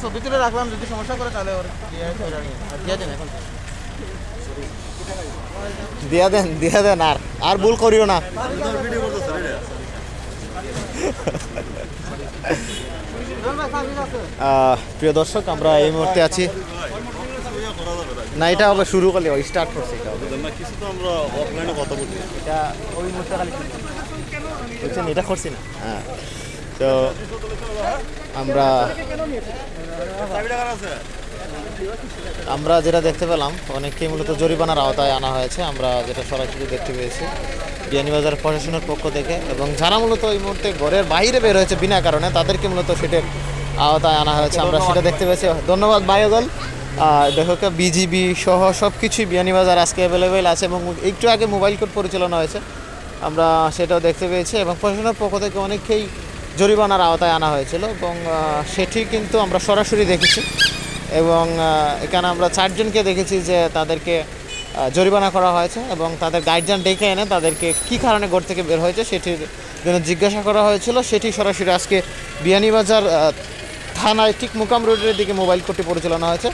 ছবি তুলে রাখলাম, যদি সমস্যা করে তাহলে ওর দিয়ে দেন এখন। দিয়া দেন আর ভুল করিও না। প্রিয় দর্শক, আমরা এই মুহূর্তে আছি না, এটা হবে শুরু করলে স্টার্ট করছি, এটা হবে কিছু তো আমরা অফলাইনে কথা বলছি, এটা ওই মুহূর্তে খালি বুঝছেন, এটা করছি না। হ্যাঁ, তো আমরা যেটা দেখতে পেলাম, অনেককেই মূলত জরিমানার আওতায় আনা হয়েছে। আমরা যেটা সরাসরি দেখতে পেয়েছি বিয়ানীবাজার প্রশাসনের পক্ষ থেকে, এবং যারা মূলত এই মুহূর্তে ঘরের বাইরে বের হয়েছে বিনা কারণে, তাদেরকে মূলত সেটার আওতায় আনা হয়েছে। আমরা সেটা দেখতে পেয়েছি। ধন্যবাদ বায়ুদল। দেখো, বিজিবি সহ সব কিছুই বিয়ানীবাজার আজকে অ্যাভেলেবেল আছে, এবং একটু আগে মোবাইল কোর্ট পরিচালনা হয়েছে, আমরা সেটাও দেখতে পেয়েছি। এবং প্রশাসনের পক্ষ থেকে অনেককেই জরিমানার আওতায় আনা হয়েছিল, এবং সেটি কিন্তু আমরা সরাসরি দেখেছি। এবং এখানে আমরা 4 জনকে দেখেছি যে তাদেরকে জরিমানা করা হয়েছে, এবং তাদের গার্জিয়ান ডেকে এনে তাদেরকে কী কারণে ঘর থেকে বের হয়েছে সেটির জন্য জিজ্ঞাসা করা হয়েছিল। সেটি সরাসরি আজকে বিয়ানীবাজার থানায় ঠিক মুকাম রোডের দিকে মোবাইল কোর্টটি পরিচালনা হয়েছে।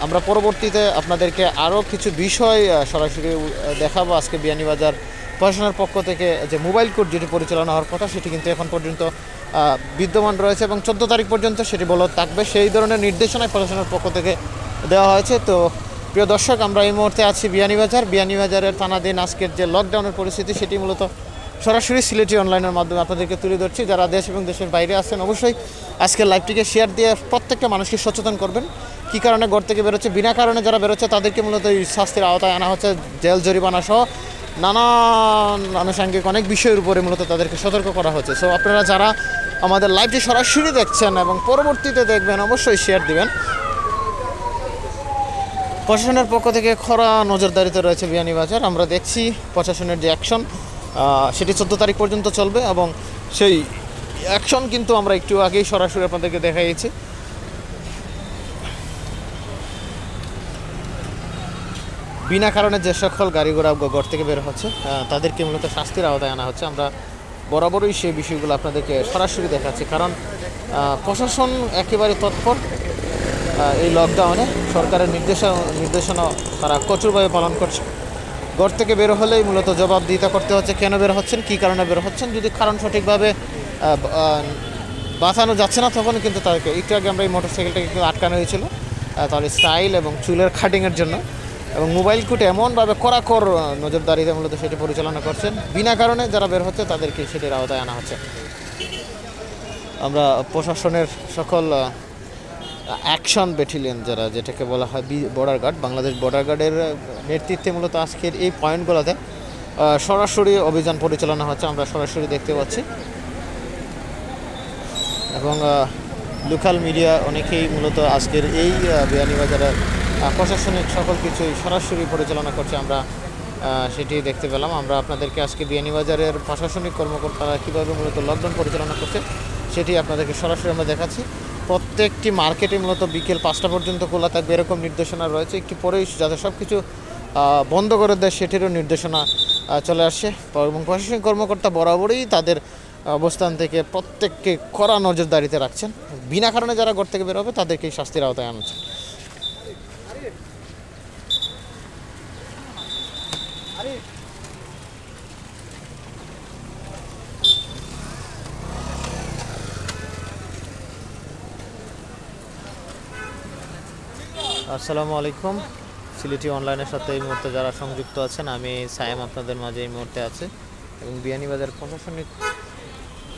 আমরা পরবর্তীতে আপনাদেরকে আরও কিছু বিষয় সরাসরি দেখাবো। আজকে বিয়ানীবাজার প্রশাসনের পক্ষ থেকে যে মোবাইল কোর্ট যেটি পরিচালনা হওয়ার কথা, সেটি কিন্তু এখন পর্যন্ত বিদ্যমান রয়েছে, এবং 14 তারিখ পর্যন্ত সেটি বলবৎ থাকবে। সেই ধরনের নির্দেশনায় প্রশাসনের পক্ষ থেকে দেওয়া হয়েছে। তো প্রিয় দর্শক, আমরা এই মুহূর্তে আছি বিয়ানীবাজারের থানাধীন আজকের যে লকডাউনের পরিস্থিতি, সেটি মূলত সরাসরি সিলেটি অনলাইনের মাধ্যমে আপনাদেরকে তুলে ধরছি। যারা দেশ এবং দেশের বাইরে আছেন, অবশ্যই আজকের লাইভটিকে শেয়ার দিয়ে প্রত্যেকটা মানুষকে সচেতন করবেন। কী কারণে ঘর থেকে বেরোচ্ছে, বিনা কারণে যারা বেরোচ্ছে তাদেরকে মূলত এই শাস্তির আওতায় আনা হচ্ছে। জেল জরিমানা সহ নানান আনুষঙ্গিক অনেক বিষয়ের উপরে মূলত তাদেরকে সতর্ক করা হচ্ছে। সো আপনারা যারা আমাদের লাইভটি সরাসরি দেখছেন এবং পরবর্তীতে দেখবেন, অবশ্যই শেয়ার দিবেন। প্রশাসনের পক্ষ থেকে কড়া নজরদারিতে রয়েছে বিয়ানীবাজার। আমরা দেখছি প্রশাসনের যে অ্যাকশন, সেটি 14 তারিখ পর্যন্ত চলবে, এবং সেই অ্যাকশন কিন্তু আমরা একটু আগেই সরাসরি আপনাদেরকে দেখাইছি। বিনা কারণে যে সকল গাড়ি ঘোড়া ঘর থেকে বের হচ্ছে, তাদেরকে মূলত শাস্তির আওতায় আনা হচ্ছে। আমরা বরাবরই সেই বিষয়গুলো আপনাদেরকে সরাসরি দেখাচ্ছি, কারণ প্রশাসন একেবারে তৎপর এই লকডাউনে। সরকারের নির্দেশনা তারা কঠোরভাবে পালন করছে। ঘর থেকে বের হলেই মূলত জবাবদিহিতা করতে হচ্ছে, কেন বের হচ্ছেন, কী কারণে বের হচ্ছেন। যদি কারণ সঠিকভাবে বাঁচানো যাচ্ছে না, তখন কিন্তু তাদেরকে, একটু আগে আমরা এই মোটরসাইকেলটাকে কিন্তু আটকানো হয়েছিল তাহলে স্টাইল এবং চুলের কাটিংয়ের জন্য, এবং মোবাইল কোর্ট এমনভাবে কড়াকড় নজরদারিতে মূলত সেটি পরিচালনা করছেন। বিনা কারণে যারা বের হচ্ছে তাদেরকে সেটির আওতায় আনা হচ্ছে। আমরা প্রশাসনের সকল অ্যাকশন ব্যাটালিয়ন, যেটাকে বলা হয় বর্ডার গার্ড, বাংলাদেশ বর্ডার গার্ডের নেতৃত্বে মূলত আজকের এই পয়েন্টগুলোতে সরাসরি অভিযান পরিচালনা হচ্ছে, আমরা সরাসরি দেখতে পাচ্ছি। এবং লোকাল মিডিয়া অনেকেই মূলত আজকের এই বিয়ানীবাজারের প্রশাসনিক সকল কিছুই সরাসরি পরিচালনা করছে, আমরা সেটি দেখতে পেলাম। আমরা আপনাদেরকে আজকে বিয়ানীবাজারের প্রশাসনিক কর্মকর্তারা কীভাবে মূলত লকডাউন পরিচালনা করছে সেটি আপনাদেরকে সরাসরি আমরা দেখাচ্ছি। প্রত্যেকটি মার্কেটে মূলত বিকেল 5টা পর্যন্ত খোলা থাকবে, এরকম নির্দেশনা রয়েছে। একটু পরেই যাতে সব কিছু বন্ধ করে দেয় সেটিরও নির্দেশনা চলে আসছে, এবং প্রশাসনিক কর্মকর্তা বরাবরই তাদের অবস্থান থেকে প্রত্যেককে কড়া নজরদারিতে রাখছেন। বিনা কারণে যারা ঘর থেকে বের হবে তাদেরকেই শাস্তির আওতায় আনছে। আসসালামু আলাইকুম। সিলেটি অনলাইনের সাথে এই মুহূর্তে যারা সংযুক্ত আছেন, আমি সায়েম আপনাদের মাঝে এই মুহূর্তে আছে, এবং বিয়ানীবাজার প্রশাসনিক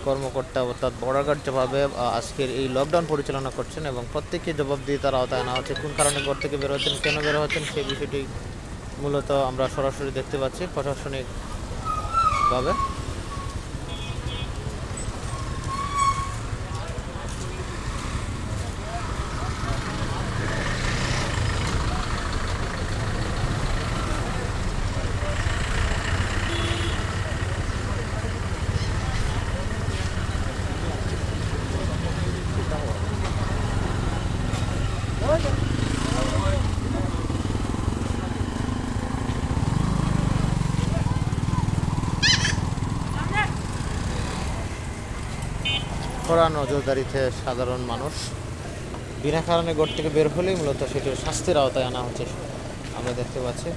কর্মকর্তা অর্থাৎ বর্ডার গার্ড যেভাবে আজকের এই লকডাউন পরিচালনা করছেন, এবং প্রত্যেককে জবাবদিহিতার আওতায় আনা হচ্ছে। কোন কারণে ঘর থেকে বের হচ্ছেন, কেন বের হচ্ছেন, সেই বিষয়টি মূলত আমরা সরাসরি দেখতে পাচ্ছি প্রশাসনিকভাবে। কড়া নজরদারিতে সাধারণ মানুষ। বিনা কারণে ঘর থেকে বের হলেই মূলত সেটির শাস্তির আওতায় আনা হচ্ছে আমরা দেখতে পাচ্ছি।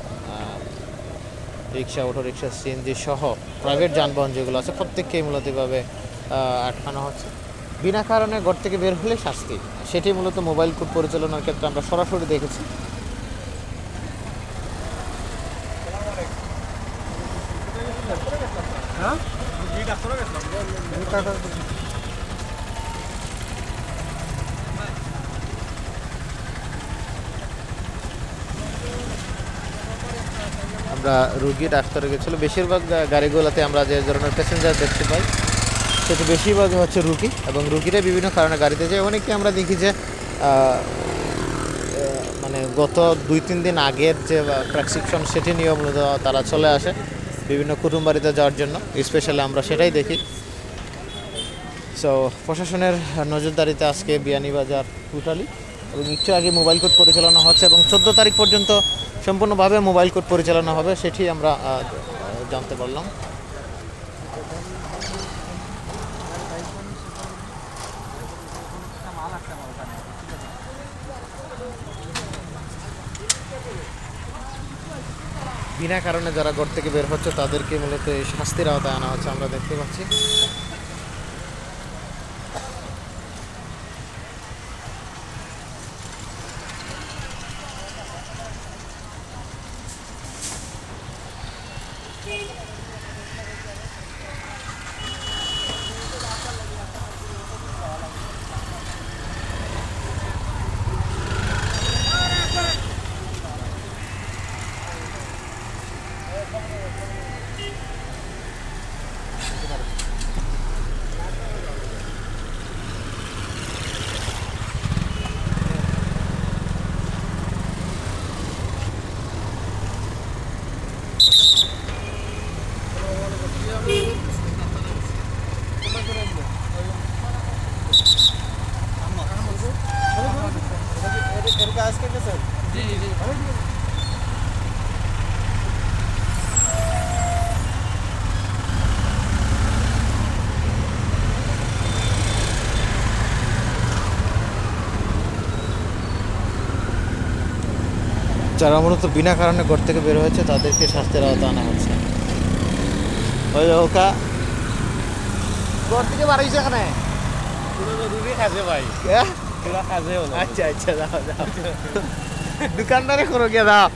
রিক্সা, অটো রিক্সা, সিএনজি সহ প্রাইভেট যানবাহন যেগুলো আছে প্রত্যেককেই মূলত এভাবে আটকানো হচ্ছে। বিনা কারণে ঘর থেকে বের হলে শাস্তি, সেটি মূলত মোবাইল কোড পরিচালনার ক্ষেত্রে আমরা সরাসরি দেখেছি। আমরা রুগী ডাক্তারে গেছিল, বেশিরভাগ গাড়িগুলোতে আমরা যে ধরনের প্যাসেঞ্জার দেখতে পাই সেটি বেশিরভাগই হচ্ছে রুগী, এবং রুগীরা বিভিন্ন কারণে গাড়িতে যায়। অনেকে আমরা দেখি যে মানে গত 2-3 দিন আগের যে প্রেসক্রিপশন সেটি নিয়ে মূলত তারা চলে আসে বিভিন্ন কুটুম বাড়িতে যাওয়ার জন্য, স্পেশালি আমরা সেটাই দেখি। সো প্রশাসনের নজরদারিতে আজকে বিয়ানীবাজার টোটালি, এবং একটু আগে মোবাইল কোড পরিচালনা হচ্ছে এবং 14 তারিখ পর্যন্ত সম্পূর্ণভাবে মোবাইল কোড পরিচালনা হবে, সেটি আমরা জানতে পারলাম। বিনা কারণে যারা ঘর থেকে বের হচ্ছে তাদেরকে মূলত এই শাস্তির আওতায় আনা হচ্ছে আমরা দেখতে পাচ্ছি। যারা মূলত বিনা কারণে ঘর থেকে বের হয়েছে তাদেরকে শাস্তির আওতায় আনা হচ্ছে। ওই ওকা ঘর থেকে বার হয়েছে এখানে ভাই আচ্ছা আচ্ছা, যাও যাও দোকানদারে করো গিয়ে দাও।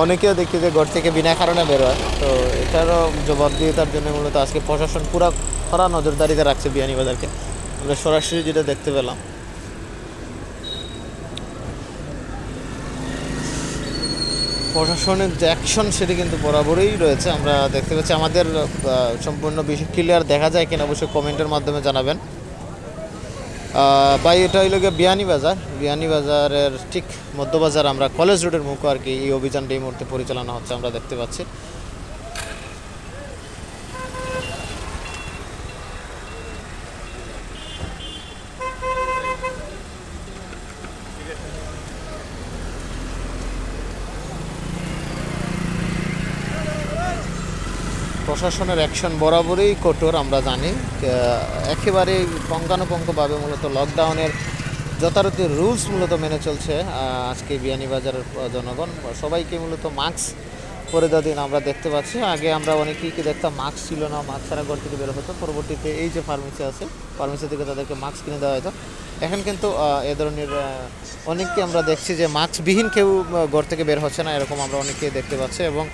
অনেকেও দেখি যে ঘর থেকে বিনা কারণে বেরোয়, তো এটারও জবাবদিহিতার জন্য মূলত আজকে প্রশাসন পুরো কড়া নজরদারিতে রাখছে বিয়ানীবাজারকে। আমরা সরাসরি যেটা দেখতে পেলাম, প্রশাসনের যে অ্যাকশন সেটি কিন্তু বরাবরই রয়েছে। আমরা দেখতে পাচ্ছি, আমাদের সম্পূর্ণ বিষয় ক্লিয়ার দেখা যায় কিনা অবশ্যই কমেন্টের মাধ্যমে জানাবেন। ভাই এটা হইল গিয়ে বিয়ানীবাজারের ঠিক মধ্যবাজার, আমরা কলেজ রোডের মুখে আর কি এই অভিযানটি এই মুহূর্তে পরিচালনা হচ্ছে আমরা দেখতে পাচ্ছি। প্রশাসনের অ্যাকশন বরাবরই কঠোর আমরা জানি, একেবারেই পঙ্খানুপঙ্খভাবে মূলত লকডাউনের যথারীতি রুলস মূলত মেনে চলছে আজকে বিয়ানীবাজারের জনগণ। সবাইকে মূলত মাস্ক পরে দিন আমরা দেখতে পাচ্ছি। আগে আমরা অনেকেই কি দেখতাম মাস্ক ছিল না, মাস্ক ছাড়া ঘর থেকে বের হতো। পরবর্তীতে এই যে ফার্মেসি আছে, ফার্মেসি থেকে তাদেরকে মাস্ক কিনে দেওয়া হতো। এখন কিন্তু এ ধরনের অনেককে আমরা দেখছি যে মাস্কবিহীন কেউ ঘর থেকে বের হচ্ছে না, এরকম আমরা অনেককেই দেখতে পাচ্ছি, এবং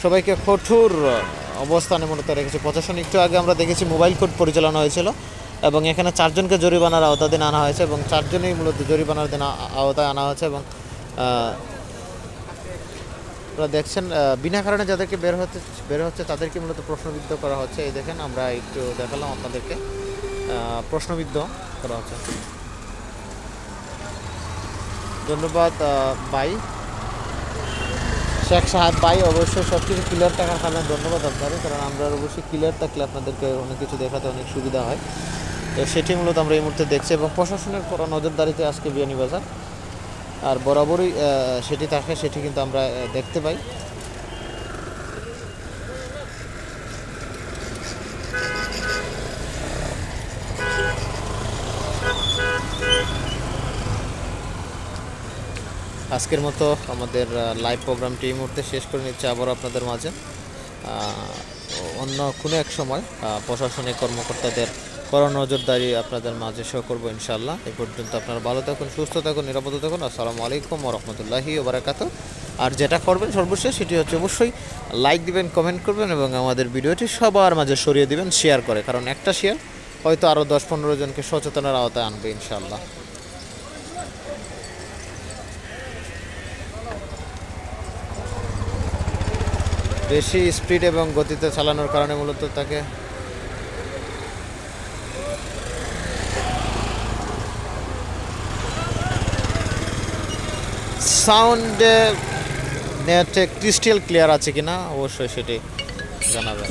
সবাইকে কঠোর অবস্থানে মূলত রেখেছে প্রশাসন। একটু আগে আমরা দেখেছি মোবাইল কোড পরিচালনা হয়েছিল এবং এখানে 4 জনকে জরিমানার আওতাধীন আনা হয়েছে, এবং 4 জনেই মূলত জরিমানার দিন আওতায় আনা হয়েছে। এবং আপনারা দেখছেন বিনা কারণে যাদেরকে বের হচ্ছে তাদেরকে মূলত প্রশ্নবিদ্ধ করা হচ্ছে। এই দেখেন, আমরা একটু দেখালাম আপনাদেরকে, প্রশ্নবিদ্ধ করা হচ্ছে। ধন্যবাদ ভাই শেখ সাহাদ ভাই, অবশ্যই সব কিছু ক্লিয়ার থাকার কারণে ধন্যবাদ আপনাদের, কারণ আমরা অবশ্যই ক্লিয়ার থাকলে আপনাদেরকে অনেক কিছু দেখাতে অনেক সুবিধা হয়। তো সেটি মূলত আমরা এই মুহূর্তে দেখছি, এবং প্রশাসনের কড়া নজরদারিতে আজকে বিয়ানীবাজার, আর বরাবরই সেটি থাকে, সেটি কিন্তু আমরা দেখতে পাই। আজকের মতো আমাদের লাইভ প্রোগ্রামটি এই মুহূর্তে শেষ করে নিচ্ছে আবারও আপনাদের মাঝে। অন্য কোনো এক সময় প্রশাসনিক কর্মকর্তাদের কড়া নজরদারি আপনাদের মাঝে শো করবো ইনশাআল্লাহ। এই পর্যন্ত আপনারা ভালো থাকুন, সুস্থ থাকুন, নিরাপদ থাকুন। আসসালামু আলাইকুম ওয়া রাহমাতুল্লাহি ওয়া বারাকাতুহু। আর যেটা করবেন সর্বশেষ সেটি হচ্ছে অবশ্যই লাইক দিবেন, কমেন্ট করবেন এবং আমাদের ভিডিওটি সবার মাঝে ছড়িয়ে দিবেন শেয়ার করে, কারণ একটা শেয়ার হয়তো আরও 10-15 জনকে সচেতনের আওতায় আনবে ইনশাআল্লাহ। বেশি স্পিড এবং গতিতে চালানোর কারণে মূলত তাকে সাউন্ডে নেটে ক্রিস্টাল ক্লিয়ার আছে কিনা অবশ্যই সেটি জানাবেন।